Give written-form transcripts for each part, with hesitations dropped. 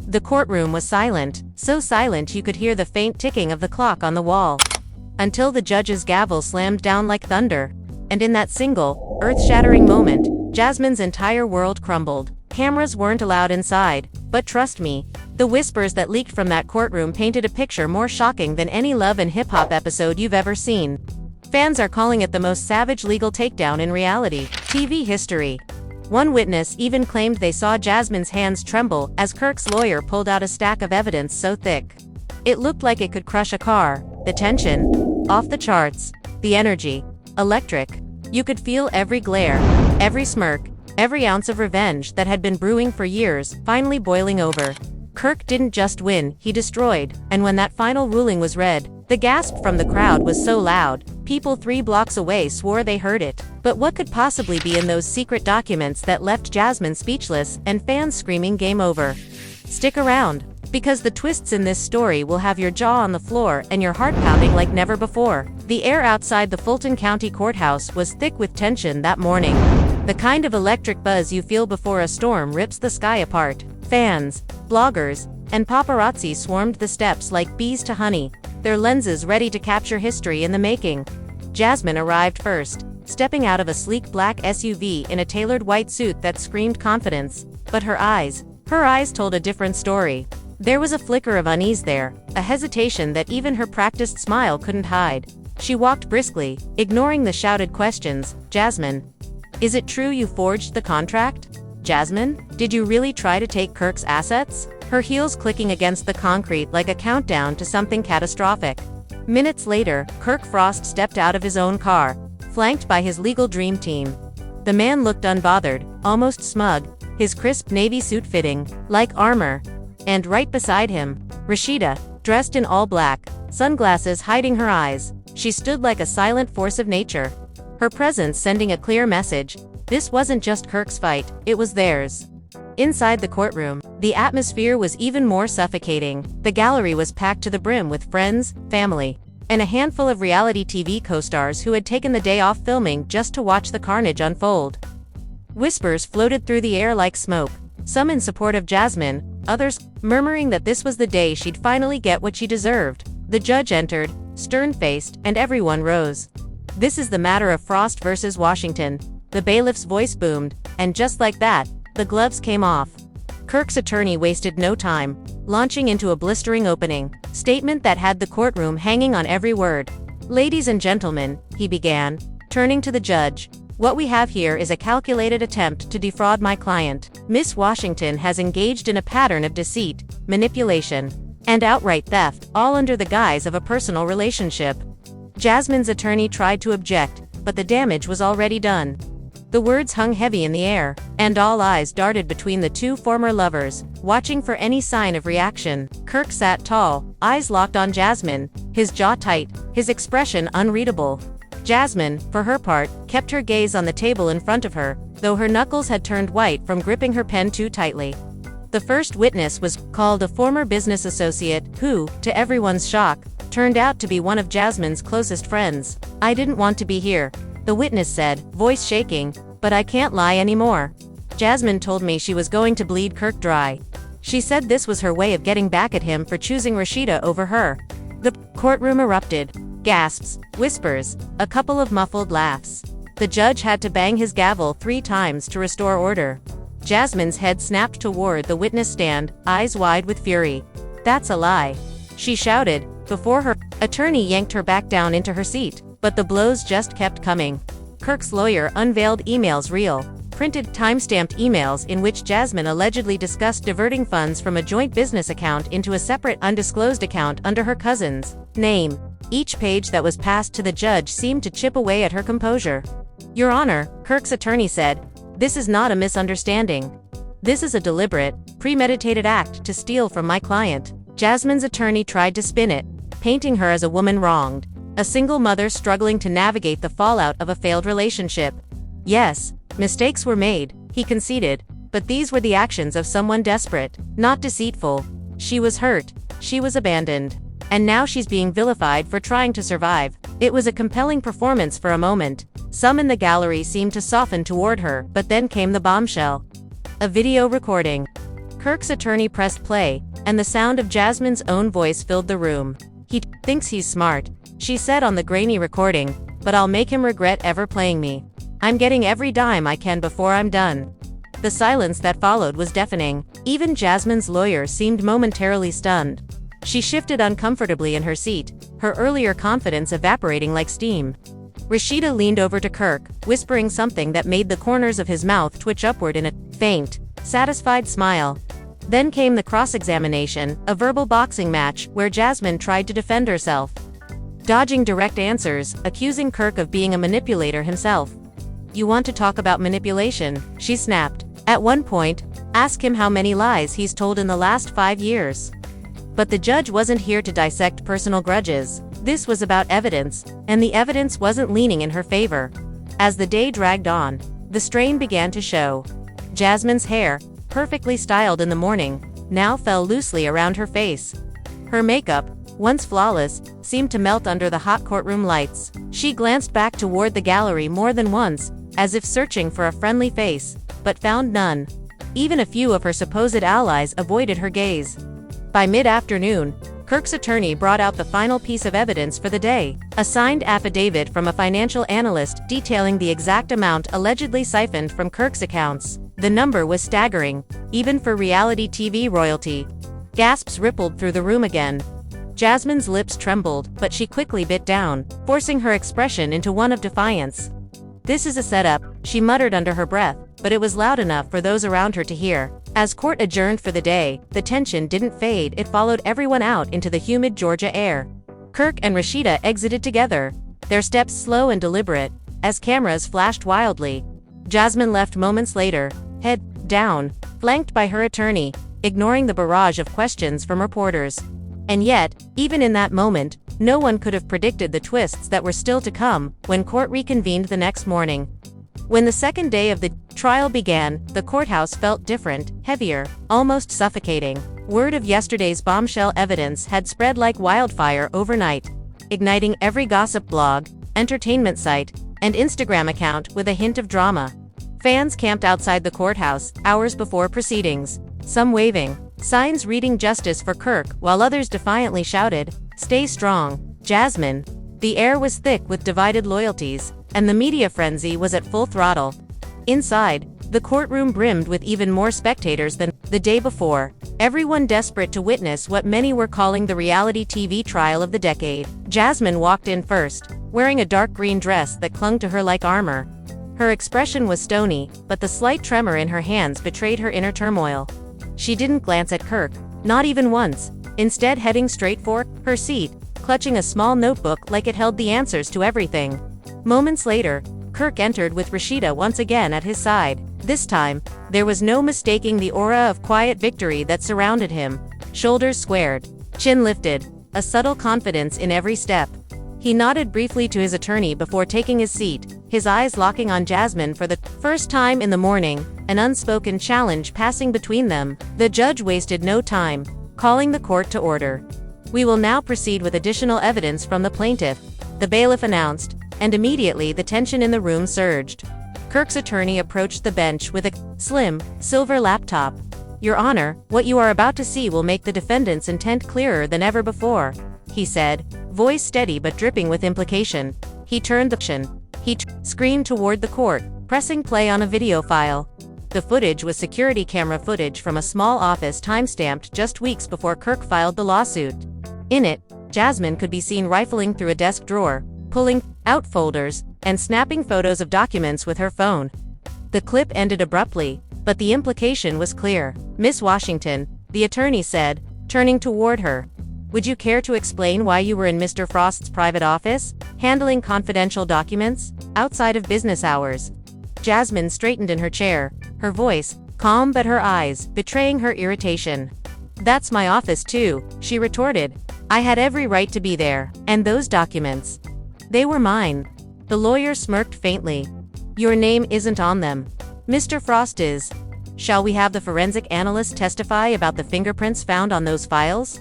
The courtroom was silent, so silent you could hear the faint ticking of the clock on the wall. Until the judge's gavel slammed down like thunder. And in that single, earth-shattering moment, Jasmine's entire world crumbled. Cameras weren't allowed inside, but trust me, the whispers that leaked from that courtroom painted a picture more shocking than any Love and Hip Hop episode you've ever seen. Fans are calling it the most savage legal takedown in reality TV history. One witness even claimed they saw Jasmine's hands tremble as Kirk's lawyer pulled out a stack of evidence so thick it looked like it could crush a car. The tension, off the charts. The energy, electric. You could feel every glare, every smirk, every ounce of revenge that had been brewing for years, finally boiling over. Kirk didn't just win, he destroyed, and when that final ruling was read, the gasp from the crowd was so loud, people 3 blocks away swore they heard it. But what could possibly be in those secret documents that left Jasmine speechless and fans screaming game over? Stick around, because the twists in this story will have your jaw on the floor and your heart pounding like never before. The air outside the Fulton County Courthouse was thick with tension that morning. The kind of electric buzz you feel before a storm rips the sky apart. Fans, bloggers, and paparazzi swarmed the steps like bees to honey, their lenses ready to capture history in the making. Jasmine arrived first, stepping out of a sleek black SUV in a tailored white suit that screamed confidence. But her eyes told a different story. There was a flicker of unease there, a hesitation that even her practiced smile couldn't hide. She walked briskly, ignoring the shouted questions. Jasmine, is it true you forged the contract? Jasmine, did you really try to take Kirk's assets? Her heels clicking against the concrete like a countdown to something catastrophic. Minutes later, Kirk Frost stepped out of his own car, flanked by his legal dream team. The man looked unbothered, almost smug, his crisp navy suit fitting, like armor. And right beside him, Rashida, dressed in all black, sunglasses hiding her eyes. She stood like a silent force of nature, her presence sending a clear message. This wasn't just Kirk's fight, it was theirs. Inside the courtroom, the atmosphere was even more suffocating. The gallery was packed to the brim with friends, family, and a handful of reality TV co-stars who had taken the day off filming just to watch the carnage unfold. Whispers floated through the air like smoke, some in support of Jasmine, others murmuring that this was the day she'd finally get what she deserved. The judge entered, stern-faced, and everyone rose. This is the matter of Frost versus Washington. The bailiff's voice boomed, and just like that, the gloves came off. Kirk's attorney wasted no time, launching into a blistering opening statement that had the courtroom hanging on every word. Ladies and gentlemen, he began, turning to the judge, what we have here is a calculated attempt to defraud my client. Miss Washington has engaged in a pattern of deceit, manipulation, and outright theft, all under the guise of a personal relationship. Jasmine's attorney tried to object, but the damage was already done. The words hung heavy in the air, and all eyes darted between the 2 former lovers, watching for any sign of reaction. Kirk sat tall, eyes locked on Jasmine, his jaw tight, his expression unreadable. Jasmine, for her part, kept her gaze on the table in front of her, though her knuckles had turned white from gripping her pen too tightly. The first witness was called a former business associate who, to everyone's shock, turned out to be one of Jasmine's closest friends. I didn't want to be here, the witness said, voice shaking, but I can't lie anymore. Jasmine told me she was going to bleed Kirk dry. She said this was her way of getting back at him for choosing Rashida over her. The courtroom erupted. Gasps, whispers, a couple of muffled laughs. The judge had to bang his gavel 3 times to restore order. Jasmine's head snapped toward the witness stand, eyes wide with fury. That's a lie, she shouted, before her attorney yanked her back down into her seat. But the blows just kept coming. Kirk's lawyer unveiled emails printed time-stamped emails in which Jasmine allegedly discussed diverting funds from a joint business account into a separate undisclosed account under her cousin's name. Each page that was passed to the judge seemed to chip away at her composure. Your Honor, Kirk's attorney said, this is not a misunderstanding. This is a deliberate, premeditated act to steal from my client. Jasmine's attorney tried to spin it, painting her as a woman wronged, a single mother struggling to navigate the fallout of a failed relationship. Yes, mistakes were made, he conceded, but these were the actions of someone desperate, not deceitful. She was hurt, she was abandoned. And now she's being vilified for trying to survive. It was a compelling performance for a moment. Some in the gallery seemed to soften toward her, but then came the bombshell. A video recording. Kirk's attorney pressed play, and the sound of Jasmine's own voice filled the room. "He thinks he's smart," she said on the grainy recording, "but I'll make him regret ever playing me. I'm getting every dime I can before I'm done." The silence that followed was deafening. Even Jasmine's lawyer seemed momentarily stunned. She shifted uncomfortably in her seat, her earlier confidence evaporating like steam. Rashida leaned over to Kirk, whispering something that made the corners of his mouth twitch upward in a faint, satisfied smile. Then came the cross-examination, a verbal boxing match where Jasmine tried to defend herself, dodging direct answers, accusing Kirk of being a manipulator himself. "You want to talk about manipulation?" she snapped. "At one point, ask him how many lies he's told in the last 5 years." But the judge wasn't here to dissect personal grudges. This was about evidence, and the evidence wasn't leaning in her favor. As the day dragged on, the strain began to show. Jasmine's hair, perfectly styled in the morning, now fell loosely around her face. Her makeup, once flawless, seemed to melt under the hot courtroom lights. She glanced back toward the gallery more than once, as if searching for a friendly face, but found none. Even a few of her supposed allies avoided her gaze. By mid-afternoon, Kirk's attorney brought out the final piece of evidence for the day, a signed affidavit from a financial analyst detailing the exact amount allegedly siphoned from Kirk's accounts. The number was staggering, even for reality TV royalty. Gasps rippled through the room again. Jasmine's lips trembled, but she quickly bit down, forcing her expression into one of defiance. "This is a setup," she muttered under her breath, but it was loud enough for those around her to hear. As court adjourned for the day, the tension didn't fade, it followed everyone out into the humid Georgia air. Kirk and Rashida exited together, their steps slow and deliberate, as cameras flashed wildly. Jasmine left moments later, head down, flanked by her attorney, ignoring the barrage of questions from reporters. And yet, even in that moment, no one could have predicted the twists that were still to come when court reconvened the next morning. When the second day of the trial began, the courthouse felt different, heavier, almost suffocating. Word of yesterday's bombshell evidence had spread like wildfire overnight, igniting every gossip blog, entertainment site, and Instagram account with a hint of drama. Fans camped outside the courthouse, hours before proceedings, some waving signs reading justice for Kirk, while others defiantly shouted, "Stay strong, Jasmine." The air was thick with divided loyalties, and the media frenzy was at full throttle. Inside, the courtroom brimmed with even more spectators than the day before, everyone desperate to witness what many were calling the reality TV trial of the decade. Jasmine walked in first, wearing a dark green dress that clung to her like armor. Her expression was stony, but the slight tremor in her hands betrayed her inner turmoil. She didn't glance at Kirk, not even once, instead heading straight for her seat, clutching a small notebook like it held the answers to everything. Moments later, Kirk entered with Rashida once again at his side. This time, there was no mistaking the aura of quiet victory that surrounded him. Shoulders squared, chin lifted, a subtle confidence in every step. He nodded briefly to his attorney before taking his seat, his eyes locking on Jasmine for the first time in the morning, an unspoken challenge passing between them. The judge wasted no time, calling the court to order. "We will now proceed with additional evidence from the plaintiff," the bailiff announced, and immediately the tension in the room surged. Kirk's attorney approached the bench with a slim, silver laptop. "Your Honor, what you are about to see will make the defendant's intent clearer than ever before," he said, voice steady but dripping with implication. He turned the screen toward the court, pressing play on a video file. The footage was security camera footage from a small office time-stamped just weeks before Kirk filed the lawsuit. In it, Jasmine could be seen rifling through a desk drawer, pulling out folders, and snapping photos of documents with her phone. The clip ended abruptly, but the implication was clear. "Miss Washington," the attorney said, turning toward her, "would you care to explain why you were in Mr. Frost's private office, handling confidential documents, outside of business hours?" Jasmine straightened in her chair, her voice, calm but her eyes, betraying her irritation. "That's my office too," she retorted. "I had every right to be there. And those documents, they were mine." The lawyer smirked faintly. "Your name isn't on them. Mr. Frost is. Shall we have the forensic analyst testify about the fingerprints found on those files?"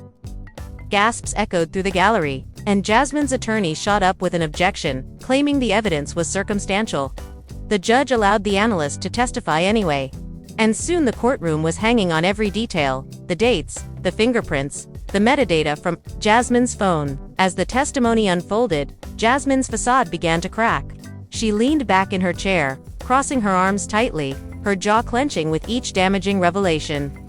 Gasps echoed through the gallery, and Jasmine's attorney shot up with an objection, claiming the evidence was circumstantial. The judge allowed the analyst to testify anyway. And soon the courtroom was hanging on every detail: the dates, the fingerprints, the metadata from Jasmine's phone. As the testimony unfolded, Jasmine's facade began to crack. She leaned back in her chair, crossing her arms tightly, her jaw clenching with each damaging revelation.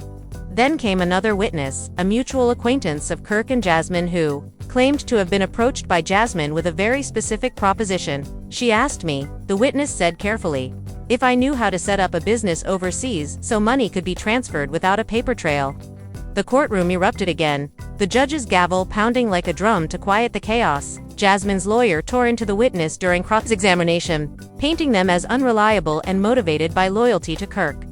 Then came another witness, a mutual acquaintance of Kirk and Jasmine who claimed to have been approached by Jasmine with a very specific proposition. "She asked me," the witness said carefully, "if I knew how to set up a business overseas so money could be transferred without a paper trail." The courtroom erupted again, the judge's gavel pounding like a drum to quiet the chaos. Jasmine's lawyer tore into the witness during cross-examination, painting them as unreliable and motivated by loyalty to Kirk.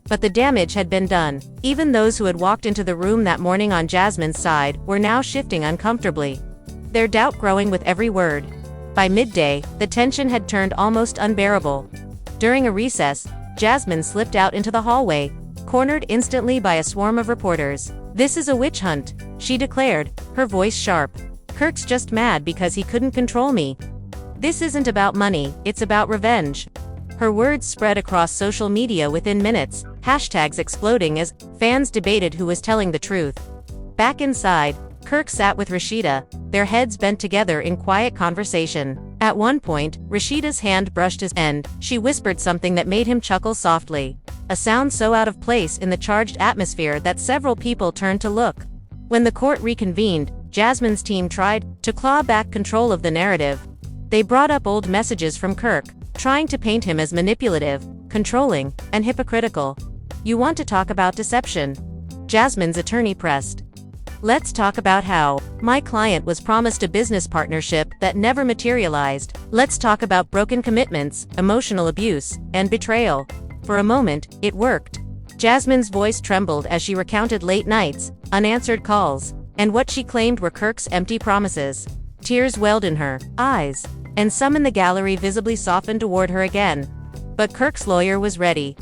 But the damage had been done. Even those who had walked into the room that morning on Jasmine's side were now shifting uncomfortably, their doubt growing with every word. By midday, the tension had turned almost unbearable. During a recess, Jasmine slipped out into the hallway, cornered instantly by a swarm of reporters. "This is a witch hunt," she declared, her voice sharp. "Kirk's just mad because he couldn't control me. This isn't about money, it's about revenge." Her words spread across social media within minutes, hashtags exploding as fans debated who was telling the truth. Back inside, Kirk sat with Rashida, their heads bent together in quiet conversation. At one point, Rashida's hand brushed his end. She whispered something that made him chuckle softly, a sound so out of place in the charged atmosphere that several people turned to look. When the court reconvened, Jasmine's team tried to claw back control of the narrative. They brought up old messages from Kirk, trying to paint him as manipulative, controlling, and hypocritical. "You want to talk about deception?" Jasmine's attorney pressed. "Let's talk about how my client was promised a business partnership that never materialized. Let's talk about broken commitments, emotional abuse, and betrayal." For a moment, it worked. Jasmine's voice trembled as she recounted late nights, unanswered calls, and what she claimed were Kirk's empty promises. Tears welled in her eyes, and some in the gallery visibly softened toward her again. But Kirk's lawyer was ready.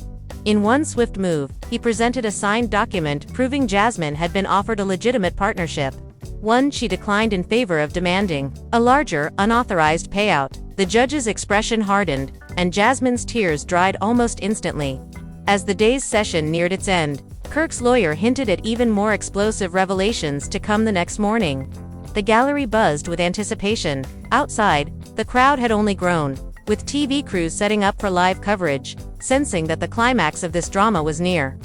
In one swift move, he presented a signed document proving Jasmine had been offered a legitimate partnership, one she declined in favor of demanding a larger, unauthorized payout. The judge's expression hardened, and Jasmine's tears dried almost instantly. As the day's session neared its end, Kirk's lawyer hinted at even more explosive revelations to come the next morning. The gallery buzzed with anticipation. Outside, the crowd had only grown, with TV crews setting up for live coverage, sensing that the climax of this drama was near.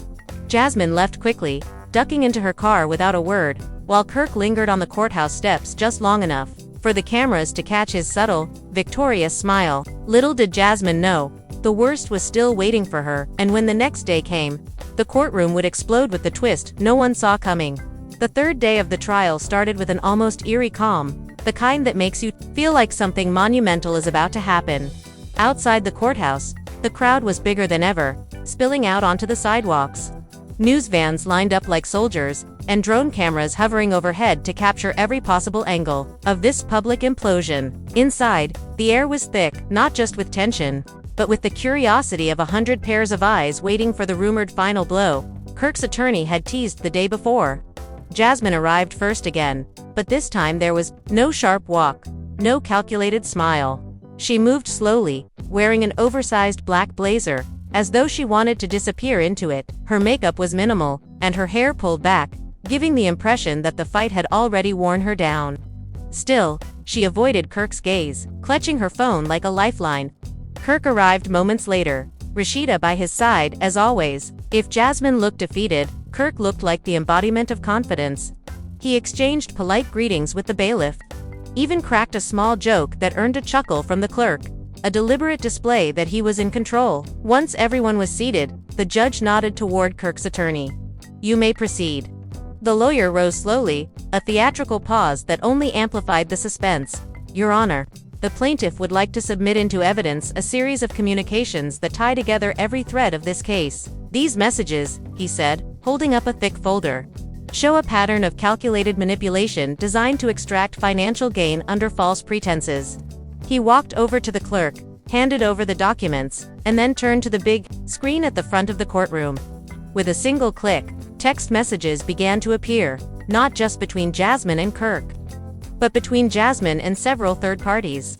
Jasmine left quickly, ducking into her car without a word, while Kirk lingered on the courthouse steps just long enough for the cameras to catch his subtle, victorious smile. Little did Jasmine know, the worst was still waiting for her, and when the next day came, the courtroom would explode with the twist no one saw coming. The third day of the trial started with an almost eerie calm, the kind that makes you feel like something monumental is about to happen. Outside the courthouse, the crowd was bigger than ever, spilling out onto the sidewalks. News vans lined up like soldiers, and drone cameras hovering overhead to capture every possible angle of this public implosion. Inside, the air was thick, not just with tension, but with the curiosity of 100 pairs of eyes waiting for the rumored final blow Kirk's attorney had teased the day before. Jasmine arrived first again, but this time there was no sharp walk, no calculated smile. She moved slowly, wearing an oversized black blazer, as though she wanted to disappear into it. Her makeup was minimal, and her hair pulled back, giving the impression that the fight had already worn her down. Still, she avoided Kirk's gaze, clutching her phone like a lifeline. Kirk arrived moments later, Rashida by his side, as always. If Jasmine looked defeated, Kirk looked like the embodiment of confidence. He exchanged polite greetings with the bailiff, even cracked a small joke that earned a chuckle from the clerk, a deliberate display that he was in control. Once everyone was seated, the judge nodded toward Kirk's attorney. "You may proceed." The lawyer rose slowly, a theatrical pause that only amplified the suspense. "Your Honor, the plaintiff would like to submit into evidence a series of communications that tie together every thread of this case. These messages," he said, holding up a thick folder, "show a pattern of calculated manipulation designed to extract financial gain under false pretenses." He walked over to the clerk, handed over the documents, and then turned to the big screen at the front of the courtroom. With a single click, text messages began to appear, not just between Jasmine and Kirk, but between Jasmine and several third parties.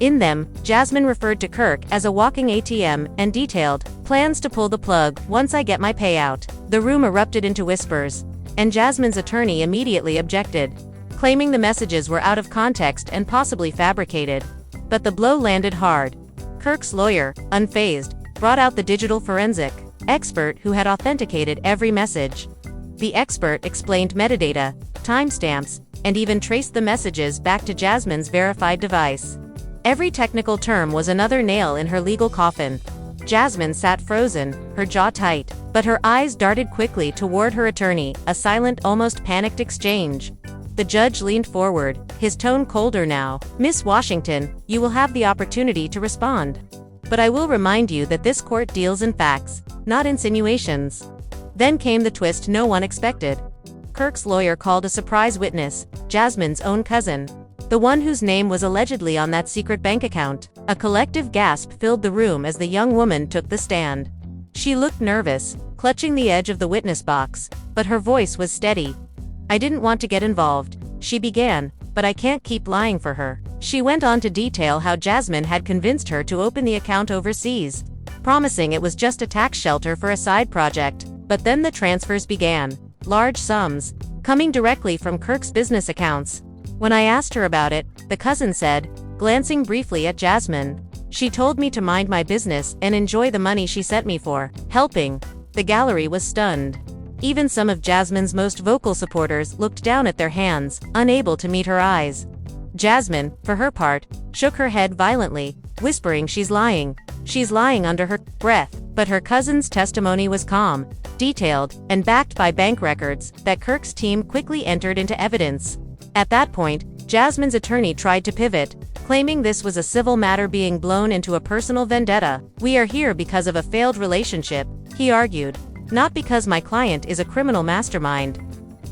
In them, Jasmine referred to Kirk as a walking ATM and detailed plans to pull the plug once I get my payout. The room erupted into whispers, and Jasmine's attorney immediately objected, claiming the messages were out of context and possibly fabricated. But the blow landed hard. Kirk's lawyer, unfazed, brought out the digital forensic expert who had authenticated every message. The expert explained metadata, timestamps, and even traced the messages back to Jasmine's verified device. Every technical term was another nail in her legal coffin. Jasmine sat frozen, her jaw tight, but her eyes darted quickly toward her attorney, a silent, almost panicked exchange. The judge leaned forward, his tone colder now. "Miss Washington, you will have the opportunity to respond. But I will remind you that this court deals in facts, not insinuations." Then came the twist no one expected. Kirk's lawyer called a surprise witness, Jasmine's own cousin, the one whose name was allegedly on that secret bank account. A collective gasp filled the room as the young woman took the stand. She looked nervous, clutching the edge of the witness box, but her voice was steady. "I didn't want to get involved," she began, "but I can't keep lying for her." She went on to detail how Jasmine had convinced her to open the account overseas, promising it was just a tax shelter for a side project. But then the transfers began, large sums, coming directly from Kirk's business accounts. When I asked her about it, the cousin said, glancing briefly at Jasmine, "She told me to mind my business and enjoy the money she sent me for helping." The gallery was stunned. Even some of Jasmine's most vocal supporters looked down at their hands, unable to meet her eyes. Jasmine, for her part, shook her head violently, whispering she's lying under her breath. But her cousin's testimony was calm, detailed, and backed by bank records that Kirk's team quickly entered into evidence. At that point, Jasmine's attorney tried to pivot, claiming this was a civil matter being blown into a personal vendetta. "We are here because of a failed relationship," he argued, "not because my client is a criminal mastermind."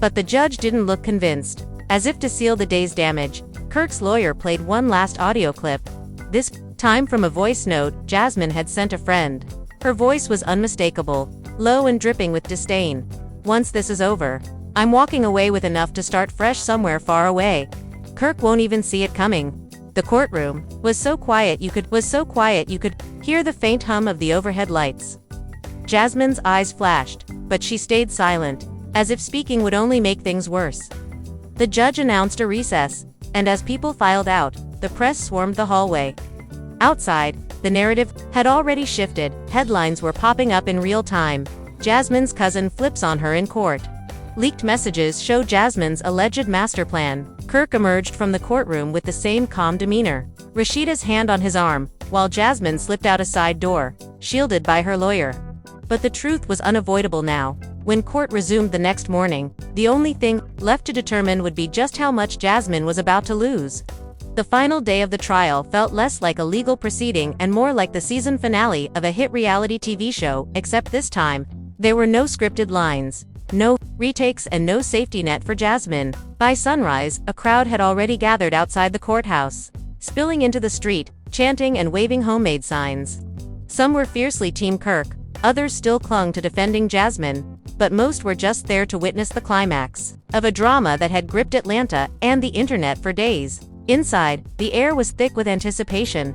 But the judge didn't look convinced. As if to seal the day's damage, Kirk's lawyer played one last audio clip, this time from a voice note Jasmine had sent a friend. Her voice was unmistakable, low and dripping with disdain. "Once this is over, I'm walking away with enough to start fresh somewhere far away. Kirk won't even see it coming." The courtroom was so quiet you could hear the faint hum of the overhead lights. Jasmine's eyes flashed, but she stayed silent, as if speaking would only make things worse. The judge announced a recess, and as people filed out, the press swarmed the hallway. Outside, the narrative had already shifted. Headlines were popping up in real time. Jasmine's cousin flips on her in court. Leaked messages show Jasmine's alleged master plan. Kirk emerged from the courtroom with the same calm demeanor, Rashida's hand on his arm, while Jasmine slipped out a side door, shielded by her lawyer. But the truth was unavoidable now. When court resumed the next morning, the only thing left to determine would be just how much Jasmine was about to lose. The final day of the trial felt less like a legal proceeding and more like the season finale of a hit reality TV show, except this time, there were no scripted lines, no retakes, and no safety net for Jasmine. By sunrise, a crowd had already gathered outside the courthouse, spilling into the street, chanting and waving homemade signs. Some were fiercely Team Kirk, others still clung to defending Jasmine, but most were just there to witness the climax of a drama that had gripped Atlanta and the internet for days. Inside, the air was thick with anticipation.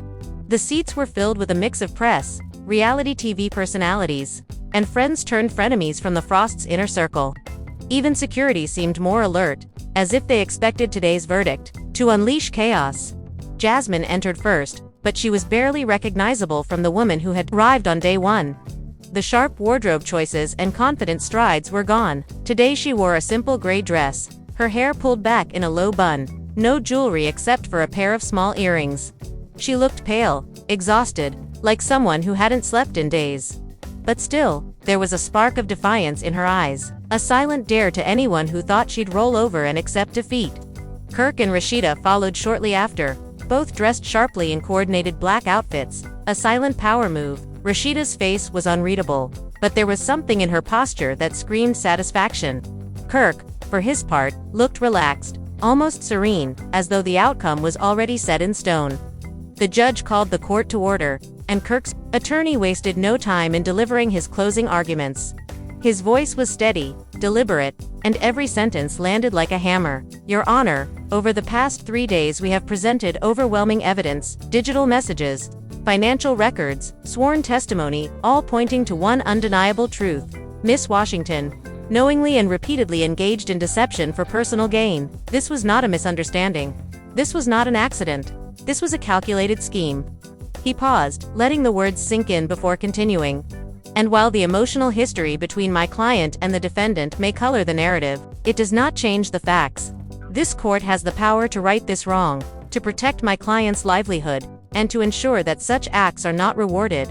The seats were filled with a mix of press, reality TV personalities, and friends turned frenemies from the Frost's inner circle. Even security seemed more alert, as if they expected today's verdict to unleash chaos. Jasmine entered first, but she was barely recognizable from the woman who had arrived on day one. The sharp wardrobe choices and confident strides were gone. Today she wore a simple gray dress, her hair pulled back in a low bun, no jewelry except for a pair of small earrings. She looked pale, exhausted, like someone who hadn't slept in days. But still, there was a spark of defiance in her eyes, a silent dare to anyone who thought she'd roll over and accept defeat. Kirk and Rashida followed shortly after, both dressed sharply in coordinated black outfits, a silent power move. Rashida's face was unreadable, but there was something in her posture that screamed satisfaction. Kirk, for his part, looked relaxed, almost serene, as though the outcome was already set in stone. The judge called the court to order, and Kirk's attorney wasted no time in delivering his closing arguments. His voice was steady, deliberate, and every sentence landed like a hammer. Your Honor, over the past 3 days we have presented overwhelming evidence, digital messages, financial records, sworn testimony, all pointing to one undeniable truth. Miss Washington knowingly and repeatedly engaged in deception for personal gain. This was not a misunderstanding. This was not an accident. This was a calculated scheme. He paused, letting the words sink in before continuing. And while the emotional history between my client and the defendant may color the narrative, it does not change the facts. This court has the power to right this wrong, to protect my client's livelihood, and to ensure that such acts are not rewarded.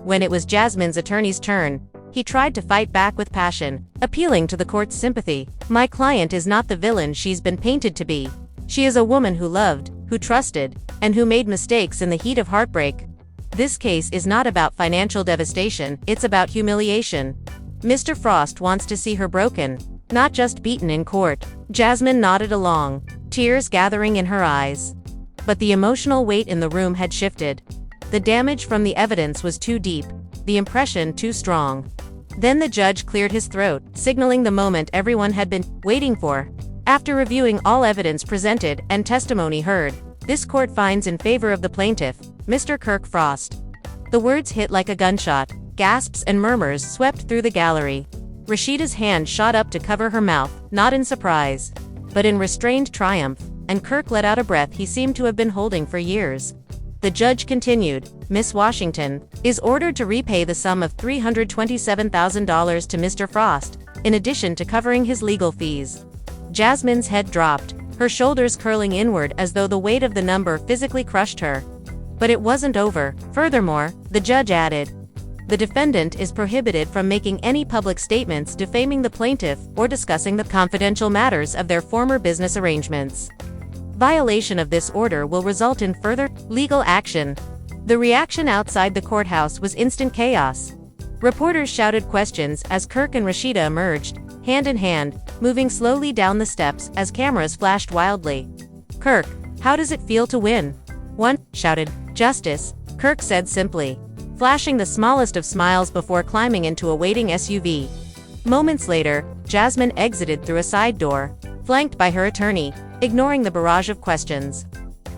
When it was Jasmine's attorney's turn, he tried to fight back with passion, appealing to the court's sympathy. My client is not the villain she's been painted to be. She is a woman who loved, who trusted, and who made mistakes in the heat of heartbreak. This case is not about financial devastation, it's about humiliation. Mr. Frost wants to see her broken, not just beaten in court. Jasmine nodded along, tears gathering in her eyes. But the emotional weight in the room had shifted. The damage from the evidence was too deep, the impression too strong. Then the judge cleared his throat, signaling the moment everyone had been waiting for. After reviewing all evidence presented and testimony heard, this court finds in favor of the plaintiff, Mr. Kirk Frost. The words hit like a gunshot. Gasps and murmurs swept through the gallery. Rashida's hand shot up to cover her mouth, not in surprise, but in restrained triumph, and Kirk let out a breath he seemed to have been holding for years. The judge continued, Miss Washington is ordered to repay the sum of $327,000 to Mr. Frost, in addition to covering his legal fees. Jasmine's head dropped, her shoulders curling inward as though the weight of the number physically crushed her. But it wasn't over. Furthermore, the judge added, the defendant is prohibited from making any public statements defaming the plaintiff or discussing the confidential matters of their former business arrangements. Violation of this order will result in further legal action. The reaction outside the courthouse was instant chaos. Reporters shouted questions as Kirk and Rashida emerged, hand in hand, moving slowly down the steps as cameras flashed wildly. Kirk, how does it feel to win? One shouted. Justice, Kirk said simply, flashing the smallest of smiles before climbing into a waiting SUV. Moments later, Jasmine exited through a side door, flanked by her attorney, ignoring the barrage of questions.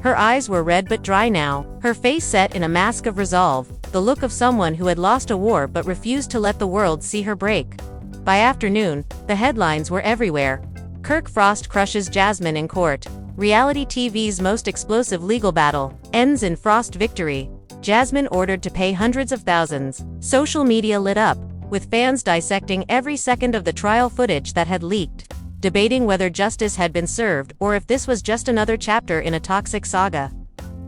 Her eyes were red but dry now, her face set in a mask of resolve, the look of someone who had lost a war but refused to let the world see her break. By afternoon, the headlines were everywhere. Kirk Frost crushes Jasmine in court. Reality TV's most explosive legal battle ends in Frost victory. Jasmine ordered to pay hundreds of thousands. Social media lit up, with fans dissecting every second of the trial footage that had leaked, debating whether justice had been served or if this was just another chapter in a toxic saga.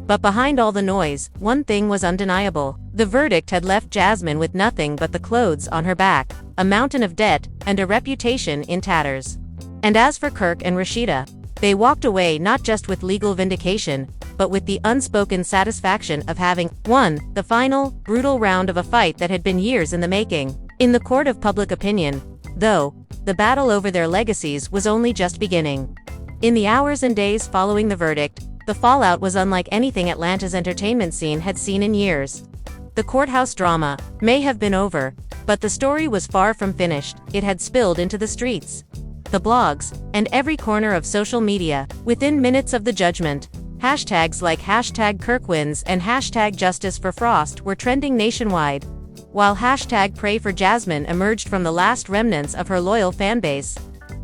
But behind all the noise, one thing was undeniable. The verdict had left Jasmine with nothing but the clothes on her back, a mountain of debt, and a reputation in tatters. And as for Kirk and Rashida, they walked away not just with legal vindication, but with the unspoken satisfaction of having won the final, brutal round of a fight that had been years in the making. In the court of public opinion, though, the battle over their legacies was only just beginning. In the hours and days following the verdict, the fallout was unlike anything Atlanta's entertainment scene had seen in years. The courthouse drama may have been over, but the story was far from finished. It had spilled into the streets, the blogs, and every corner of social media. Within minutes of the judgment, hashtags like #KirkWins and #JusticeForFrost were trending nationwide, while #PrayForJasmine emerged from the last remnants of her loyal fanbase.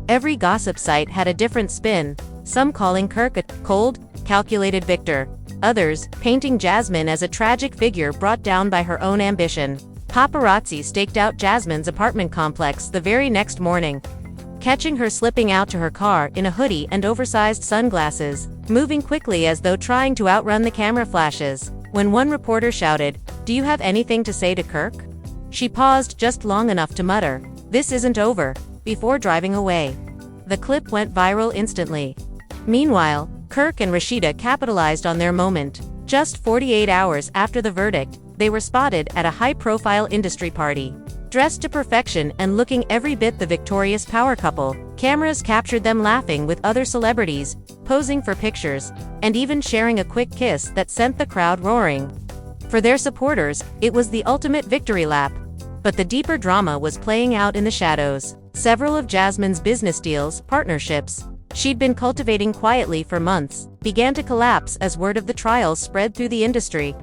Every gossip site had a different spin, some calling Kirk a cold, calculated victor, others painting Jasmine as a tragic figure brought down by her own ambition. Paparazzi staked out Jasmine's apartment complex the very next morning, catching her slipping out to her car in a hoodie and oversized sunglasses, moving quickly as though trying to outrun the camera flashes. When one reporter shouted, "Do you have anything to say to Kirk?" she paused just long enough to mutter, "This isn't over," before driving away. The clip went viral instantly. Meanwhile, Kirk and Rashida capitalized on their moment. Just 48 hours after the verdict, they were spotted at a high-profile industry party. Dressed to perfection and looking every bit the victorious power couple, cameras captured them laughing with other celebrities, posing for pictures, and even sharing a quick kiss that sent the crowd roaring. For their supporters, it was the ultimate victory lap. But the deeper drama was playing out in the shadows. Several of Jasmine's business deals, partnerships, she'd been cultivating quietly for months, began to collapse as word of the trials spread through the industry.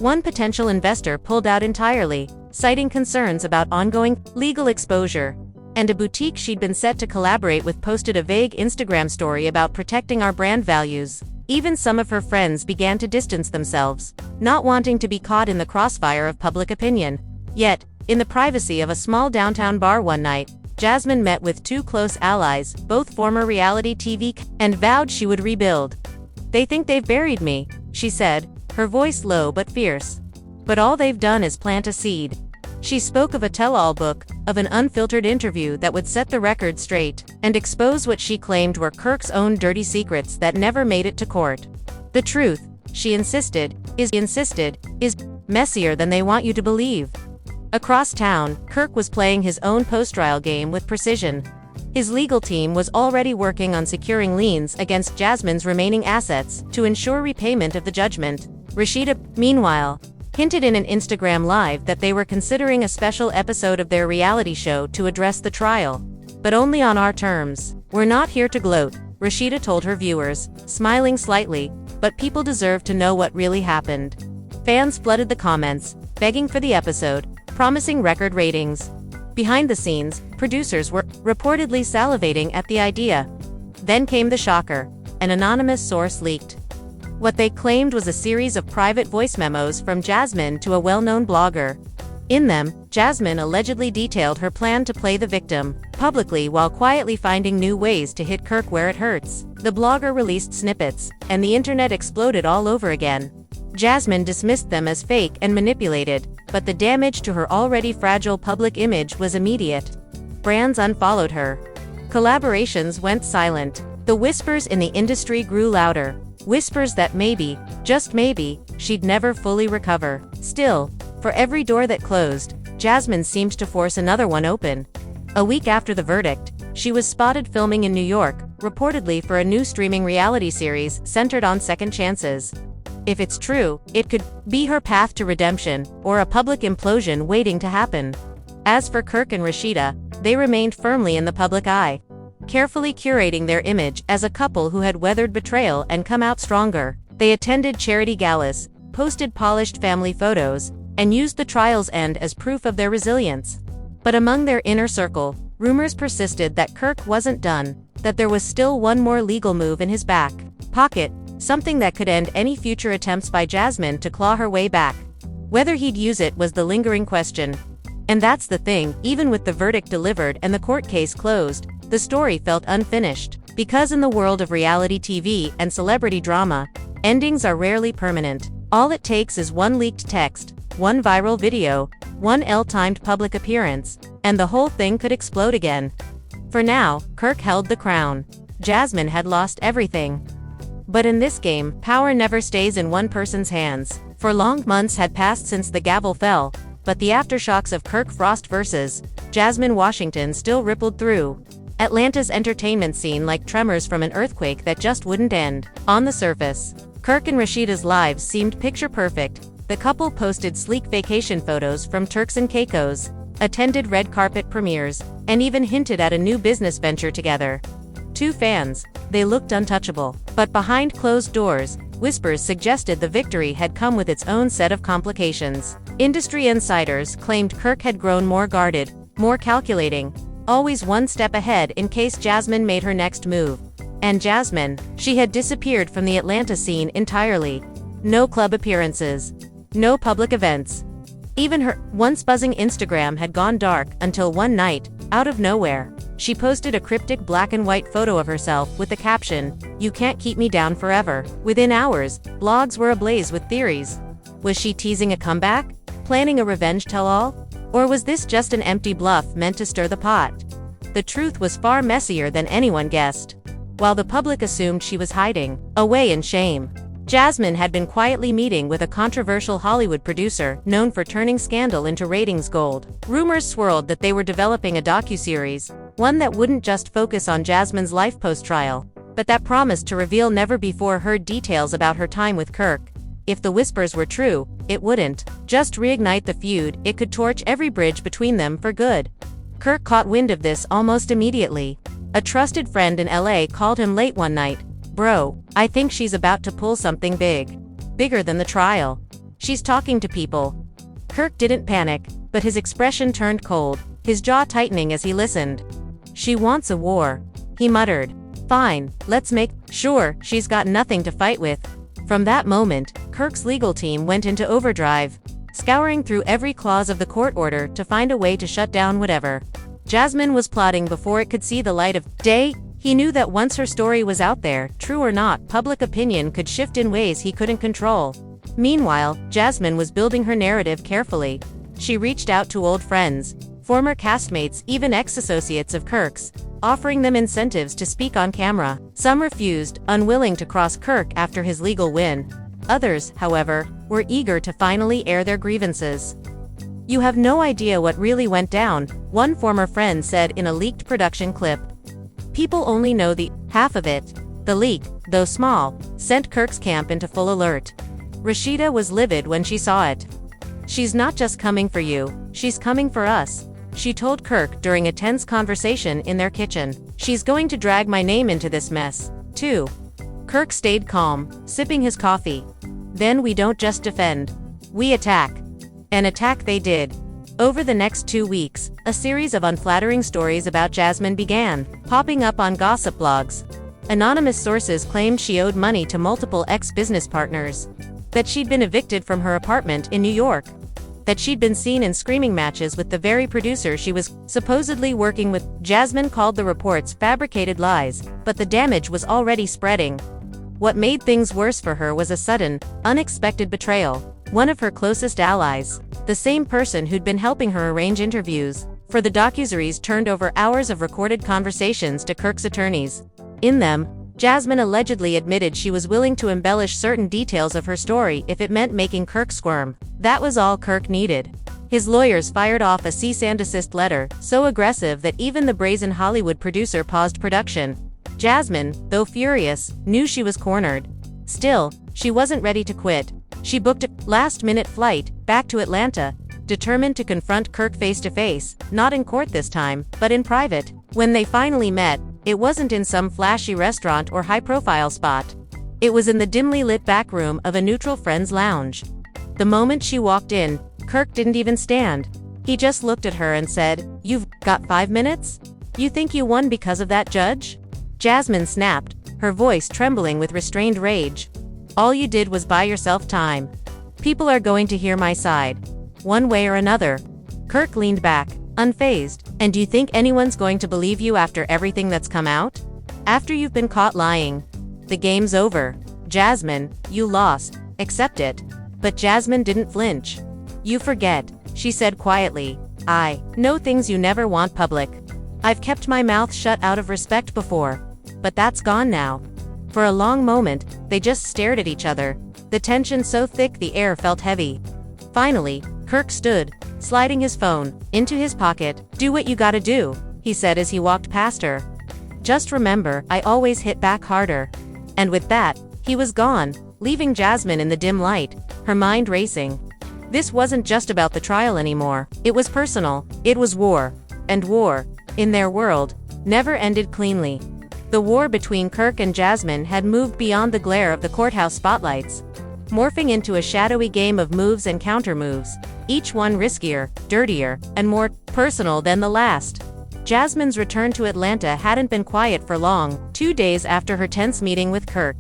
One potential investor pulled out entirely, citing concerns about ongoing legal exposure. And a boutique she'd been set to collaborate with posted a vague Instagram story about protecting our brand values. Even some of her friends began to distance themselves, not wanting to be caught in the crossfire of public opinion. Yet, in the privacy of a small downtown bar one night, Jasmine met with two close allies, both former reality TV, and vowed she would rebuild. "They think they've buried me," she said, her voice low but fierce. "But all they've done is plant a seed." She spoke of a tell-all book, of an unfiltered interview that would set the record straight, and expose what she claimed were Kirk's own dirty secrets that never made it to court. "The truth," she insisted, is messier than they want you to believe." Across town, Kirk was playing his own post-trial game with precision. His legal team was already working on securing liens against Jasmine's remaining assets to ensure repayment of the judgment. Rashida, meanwhile, hinted in an Instagram Live that they were considering a special episode of their reality show to address the trial. "But only on our terms. We're not here to gloat," Rashida told her viewers, smiling slightly, "but people deserve to know what really happened." Fans flooded the comments, begging for the episode, promising record ratings. Behind the scenes, producers were reportedly salivating at the idea. Then came the shocker. An anonymous source leaked what they claimed was a series of private voice memos from Jasmine to a well-known blogger. In them, Jasmine allegedly detailed her plan to play the victim, publicly while quietly finding new ways to hit Kirk where it hurts. The blogger released snippets, and the internet exploded all over again. Jasmine dismissed them as fake and manipulated, but the damage to her already fragile public image was immediate. Brands unfollowed her. Collaborations went silent. The whispers in the industry grew louder. Whispers that maybe, just maybe, she'd never fully recover. Still, for every door that closed, Jasmine seemed to force another one open. A week after the verdict, she was spotted filming in New York, reportedly for a new streaming reality series centered on second chances. If it's true, it could be her path to redemption, or a public implosion waiting to happen. As for Kirk and Rashida, they remained firmly in the public eye, carefully curating their image as a couple who had weathered betrayal and come out stronger. They attended charity galas, posted polished family photos, and used the trial's end as proof of their resilience. But among their inner circle, rumors persisted that Kirk wasn't done, that there was still one more legal move in his back pocket, something that could end any future attempts by Jasmine to claw her way back. Whether he'd use it was the lingering question. And that's the thing, even with the verdict delivered and the court case closed, the story felt unfinished. Because in the world of reality TV and celebrity drama, endings are rarely permanent. All it takes is one leaked text, one viral video, one ill-timed public appearance, and the whole thing could explode again. For now, Kirk held the crown. Jasmine had lost everything. But in this game, power never stays in one person's hands. For long months had passed since the gavel fell, but the aftershocks of Kirk Frost vs. Jasmine Washington still rippled through Atlanta's entertainment scene like tremors from an earthquake that just wouldn't end. On the surface, Kirk and Rashida's lives seemed picture perfect. The couple posted sleek vacation photos from Turks and Caicos, attended red carpet premieres, and even hinted at a new business venture together. To fans, they looked untouchable. But behind closed doors, whispers suggested the victory had come with its own set of complications. Industry insiders claimed Kirk had grown more guarded, more calculating, always one step ahead in case Jasmine made her next move. And Jasmine, she had disappeared from the Atlanta scene entirely. No club appearances. No public events. Even her once buzzing Instagram had gone dark until one night, out of nowhere, she posted a cryptic black and white photo of herself with the caption, "You can't keep me down forever." Within hours, blogs were ablaze with theories. Was she teasing a comeback? Planning a revenge tell-all? Or was this just an empty bluff meant to stir the pot? The truth was far messier than anyone guessed. While the public assumed she was hiding away in shame, Jasmine had been quietly meeting with a controversial Hollywood producer known for turning scandal into ratings gold. Rumors swirled that they were developing a docuseries, one that wouldn't just focus on Jasmine's life post-trial, but that promised to reveal never-before-heard details about her time with Kirk. if the whispers were true, it wouldn't just reignite the feud, it could torch every bridge between them for good. Kirk caught wind of this almost immediately. A trusted friend in LA called him late one night. "Bro, I think she's about to pull something big. Bigger than the trial. She's talking to people." Kirk didn't panic, but his expression turned cold, his jaw tightening as he listened. "She wants a war," he muttered. "Fine, let's make sure she's got nothing to fight with." From that moment, Kirk's legal team went into overdrive, scouring through every clause of the court order to find a way to shut down whatever Jasmine was plotting before it could see the light of day. He knew that once her story was out there, true or not, public opinion could shift in ways he couldn't control. Meanwhile, Jasmine was building her narrative carefully. She reached out to old friends, former castmates, even ex-associates of Kirk's, offering them incentives to speak on camera. Some refused, unwilling to cross Kirk after his legal win. Others, however, were eager to finally air their grievances. "You have no idea what really went down," one former friend said in a leaked production clip. "People only know the half of it." The leak, though small, sent Kirk's camp into full alert. Rashida was livid when she saw it. "She's not just coming for you, she's coming for us," she told Kirk during a tense conversation in their kitchen. "She's going to drag my name into this mess, too." Kirk stayed calm, sipping his coffee. "Then we don't just defend. We attack." And attack they did. Over the next 2 weeks, a series of unflattering stories about Jasmine began popping up on gossip blogs. Anonymous sources claimed she owed money to multiple ex-business partners, that she'd been evicted from her apartment in New York, that she'd been seen in screaming matches with the very producer she was supposedly working with. Jasmine called the reports fabricated lies, but the damage was already spreading. What made things worse for her was a sudden, unexpected betrayal. One of her closest allies, the same person who'd been helping her arrange interviews for the docuseries, turned over hours of recorded conversations to Kirk's attorneys. In them, Jasmine allegedly admitted she was willing to embellish certain details of her story if it meant making Kirk squirm. That was all Kirk needed. His lawyers fired off a cease and desist letter, so aggressive that even the brazen Hollywood producer paused production. Jasmine, though furious, knew she was cornered. Still, she wasn't ready to quit. She booked a last-minute flight back to Atlanta, determined to confront Kirk face-to-face, not in court this time, but in private. When they finally met, it wasn't in some flashy restaurant or high-profile spot. It was in the dimly lit back room of a neutral friend's lounge. The moment she walked in, Kirk didn't even stand. He just looked at her and said, "You've got 5 minutes? You think you won because of that judge?" Jasmine snapped, her voice trembling with restrained rage. "All you did was buy yourself time. People are going to hear my side, one way or another." Kirk leaned back, unfazed. "And do you think anyone's going to believe you after everything that's come out? After you've been caught lying? The game's over. Jasmine, you lost. Accept it." But Jasmine didn't flinch. "You forget," she said quietly. "I know things you never want public. I've kept my mouth shut out of respect before. But that's gone now." For a long moment, they just stared at each other, the tension so thick the air felt heavy. Finally, Kirk stood, sliding his phone into his pocket. "Do what you gotta do," he said as he walked past her. "Just remember, I always hit back harder." And with that, he was gone, leaving Jasmine in the dim light, her mind racing. This wasn't just about the trial anymore. It was personal. It was war. And war, in their world, never ended cleanly. The war between Kirk and Jasmine had moved beyond the glare of the courthouse spotlights, morphing into a shadowy game of moves and countermoves, each one riskier, dirtier, and more personal than the last. Jasmine's return to Atlanta hadn't been quiet for long. 2 days after her tense meeting with Kirk,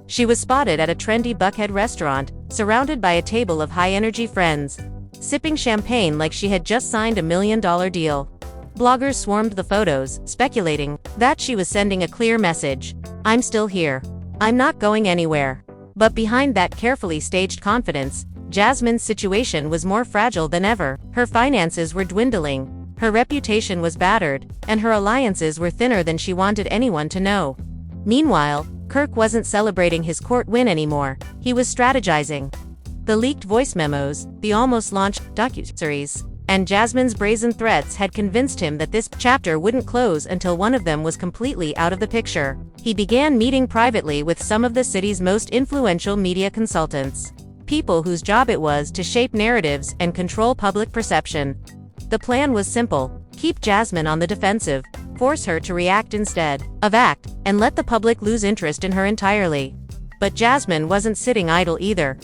she was spotted at a trendy Buckhead restaurant, surrounded by a table of high-energy friends, sipping champagne like she had just signed a $1 million deal. Bloggers swarmed the photos, speculating that she was sending a clear message: "I'm still here. I'm not going anywhere." But behind that carefully staged confidence, Jasmine's situation was more fragile than ever. Her finances were dwindling, her reputation was battered, and her alliances were thinner than she wanted anyone to know. Meanwhile, Kirk wasn't celebrating his court win anymore. He was strategizing. The leaked voice memos, the almost launched docuseries, and Jasmine's brazen threats had convinced him that this chapter wouldn't close until one of them was completely out of the picture. He began meeting privately with some of the city's most influential media consultants. people whose job it was to shape narratives and control public perception. The plan was simple: keep Jasmine on the defensive, force her to react instead of act, and let the public lose interest in her entirely. But Jasmine wasn't sitting idle either.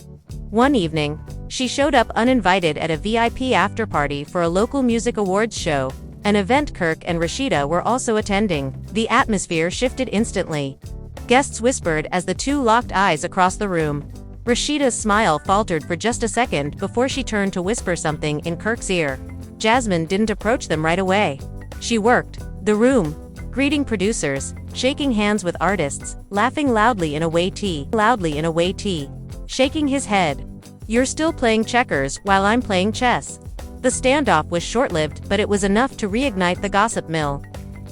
One evening, she showed up uninvited at a VIP after-party for a local music awards show, an event Kirk and Rashida were also attending. The atmosphere shifted instantly. Guests whispered as the two locked eyes across the room. Rashida's smile faltered for just a second before she turned to whisper something in Kirk's ear. Jasmine didn't approach them right away. She worked the room, greeting producers, shaking hands with artists, laughing loudly in a way, shaking his head. "You're still playing checkers while I'm playing chess." The standoff was short-lived, but it was enough to reignite the gossip mill.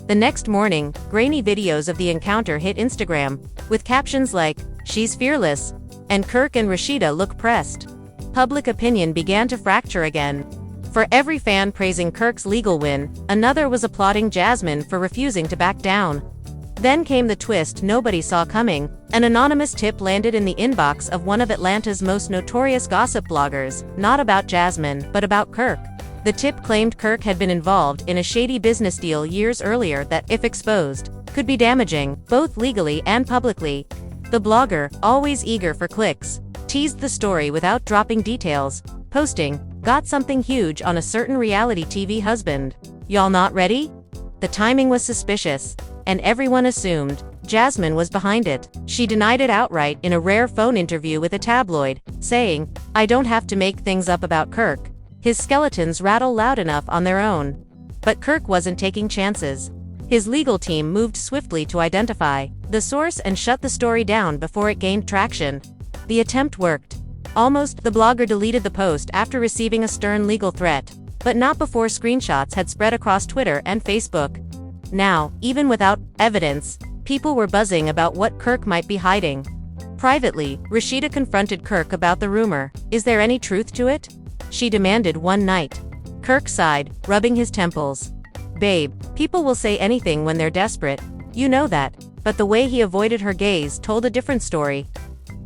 The next morning, grainy videos of the encounter hit Instagram, with captions like, "She's fearless," and "Kirk and Rashida look pressed." Public opinion began to fracture again. For every fan praising Kirk's legal win, another was applauding Jasmine for refusing to back down. Then came the twist nobody saw coming. An anonymous tip landed in the inbox of one of Atlanta's most notorious gossip bloggers, not about Jasmine, but about Kirk. The tip claimed Kirk had been involved in a shady business deal years earlier that, if exposed, could be damaging, both legally and publicly. The blogger, always eager for clicks, teased the story without dropping details, posting, "Got something huge on a certain reality TV husband. Y'all not ready?" The timing was suspicious, and everyone assumed Jasmine was behind it. She denied it outright in a rare phone interview with a tabloid, saying, "I don't have to make things up about Kirk. His skeletons rattle loud enough on their own." But Kirk wasn't taking chances. His legal team moved swiftly to identify the source and shut the story down before it gained traction. The attempt worked. The blogger deleted the post after receiving a stern legal threat, but not before screenshots had spread across Twitter and Facebook. Now, even without evidence, people were buzzing about what Kirk might be hiding. Privately, Rashida confronted Kirk about the rumor. "Is there any truth to it?" she demanded one night. Kirk sighed, rubbing his temples. "Babe, people will say anything when they're desperate. You know that." But the way he avoided her gaze told a different story.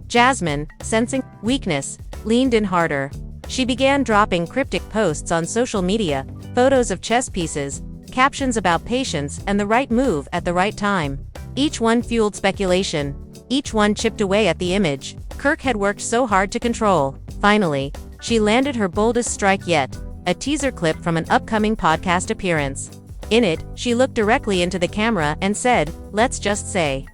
Jasmine, sensing weakness, leaned in harder. She began dropping cryptic posts on social media, photos of chess pieces, captions about patience and the right move at the right time. Each one fueled speculation. Each one chipped away at the image Kirk had worked so hard to control. Finally, she landed her boldest strike yet, a teaser clip from an upcoming podcast appearance. In it, she looked directly into the camera and said, "Let's just say,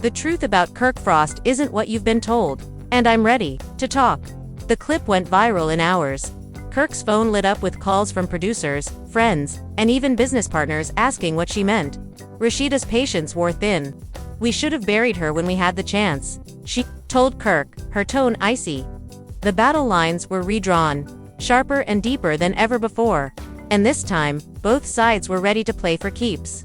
the truth about Kirk Frost isn't what you've been told, and I'm ready to talk." The clip went viral in hours. Kirk's phone lit up with calls from producers, friends, and even business partners asking what she meant. Rashida's patience wore thin. "We should have buried her when we had the chance," she told Kirk, her tone icy. The battle lines were redrawn, sharper and deeper than ever before. And this time, both sides were ready to play for keeps.